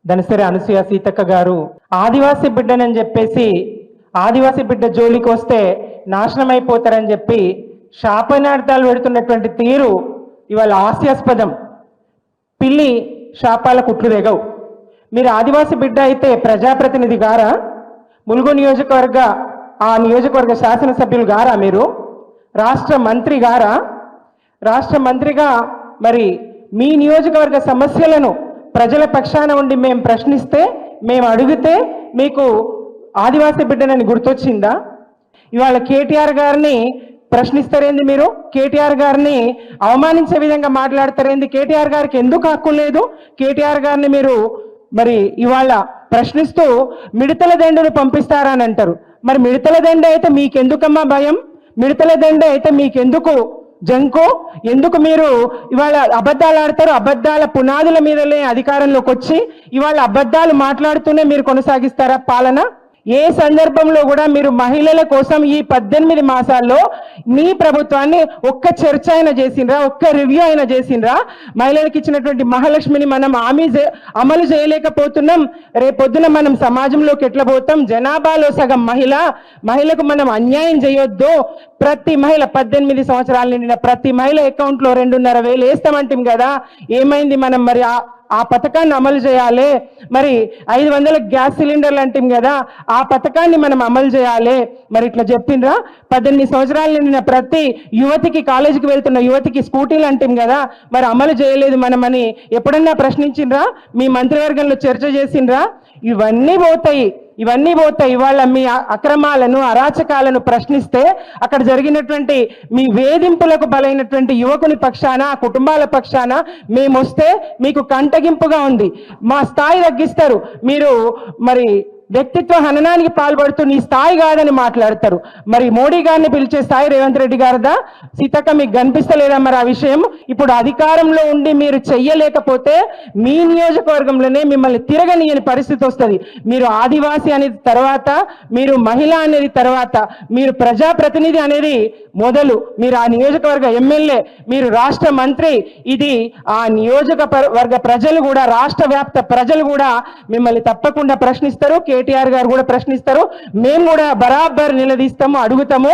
దనసరి అనసూయ సీతక్క గారు ఆదివాసీ బిడ్డనని చెప్పేసి ఆదివాసీ బిడ్డ జోలికి వస్తే నాశనం అయిపోతారని చెప్పి శాపనార్థాలు పెడుతున్నటువంటి తీరు ఇవాళ హాస్యాస్పదం. పిల్లి శాపాల కుట్లు దిగవు. మీరు ఆదివాసీ బిడ్డ అయితే ప్రజాప్రతినిధి గారా? ములుగు నియోజకవర్గ ఆ నియోజకవర్గ శాసనసభ్యులు గారా? మీరు రాష్ట్ర మంత్రి గారా? రాష్ట్ర మంత్రిగా మరి మీ నియోజకవర్గ సమస్యలను ప్రజల పక్షాన ఉండి మేము ప్రశ్నిస్తే, మేము అడిగితే మీకు ఆదివాసీ బిడ్డనని గుర్తొచ్చిందా? ఇవాళ కేటీఆర్ గారిని ప్రశ్నిస్తారేంది? మీరు కేటీఆర్ గారిని అవమానించే విధంగా మాట్లాడతారేంది? కేటీఆర్ గారికి ఎందుకు హక్కు లేదు? కేటీఆర్ గారిని మీరు మరి ఇవాళ ప్రశ్నిస్తూ మిడతల దండును పంపిస్తారా అని అంటారు. మరి మిడతల దండ అయితే మీకెందుకమ్మా భయం? మిడతల దండ అయితే మీకెందుకు జంకు? ఎందుకు మీరు ఇవాళ అబద్ధాలు ఆడతారు? అబద్ధాల పునాదుల మీదలే అధికారంలోకి వచ్చి ఇవాళ అబద్ధాలు మాట్లాడుతూనే మీరు కొనసాగిస్తారా పాలన? ఏ సందర్భంలో కూడా మీరు మహిళల కోసం ఈ 18 మాసాల్లో మీ ప్రభుత్వాన్ని ఒక్క చర్చ అయినా చేసిండ్రా? ఒక్క రివ్యూ అయినా చేసిండ్రా? మహిళలకు ఇచ్చినటువంటి మహాలక్ష్మిని మనం అమలు చేయలేకపోతున్నాం. రేపొద్దున మనం సమాజంలోకి ఎట్లా పోతాం? జనాభాలో సగం మహిళకు మనం అన్యాయం చేయొద్దు. ప్రతి మహిళ 18 సంవత్సరాల నిండిన ప్రతి మహిళ అకౌంట్లో 2,500,000 వేస్తామంటాం కదా, ఏమైంది? మనం మరి ఆ పథకాన్ని అమలు చేయాలి. మరి 500 గ్యాస్ సిలిండర్లు అంటాం కదా, ఆ పథకాన్ని మనం అమలు చేయాలి. మరి ఇట్లా చెప్పిండ్రా? 18 సంవత్సరాల నిండిన ప్రతి యువతికి, కాలేజీకి వెళ్తున్న యువతికి స్కూటీలు అంటాం కదా, మరి అమలు చేయలేదు మనమని ఎప్పుడన్నా ప్రశ్నించిండ్రా? మీ మంత్రివర్గంలో చర్చ చేసిండ్రా? ఇవన్నీ పోతాయి. ఇవాళ మీ అక్రమాలను, అరాచకాలను ప్రశ్నిస్తే అక్కడ జరిగినటువంటి మీ వేధింపులకు బలైనటువంటి యువకుని పక్షాన, కుటుంబాల పక్షాన మేము వస్తే మీకు కంటగింపుగా ఉంది. మా స్థాయి తగ్గిస్తారు. మీరు మరి వ్యక్తిత్వ హననానికి పాల్పడుతూ నీ స్థాయి కాదని మాట్లాడతారు. మరి మోడీ గారిని పిలిచే స్థాయి రేవంత్ రెడ్డి గారిదా? సీతక్క మీకు కనిపిస్తలేదా మరి ఆ విషయం? ఇప్పుడు అధికారంలో ఉండి మీరు చెయ్యలేకపోతే మీ నియోజకవర్గంలోనే మిమ్మల్ని తిరగనీయని పరిస్థితి వస్తుంది. మీరు ఆదివాసీ అనేది తర్వాత, మీరు మహిళ అనేది తర్వాత, మీరు ప్రజాప్రతినిధి అనేది మొదలు. మీరు ఆ నియోజకవర్గ ఎమ్మెల్యే, మీరు రాష్ట్ర మంత్రి. ఇది ఆ నియోజకవర్గ ప్రజలు కూడా, రాష్ట్ర వ్యాప్త ప్రజలు కూడా మిమ్మల్ని తప్పకుండా ప్రశ్నిస్తారు. కేటీఆర్ గారు కూడా ప్రశ్నిస్తారు. మేము కూడా బరాబర్ నిలదీస్తాము, అడుగుతాము.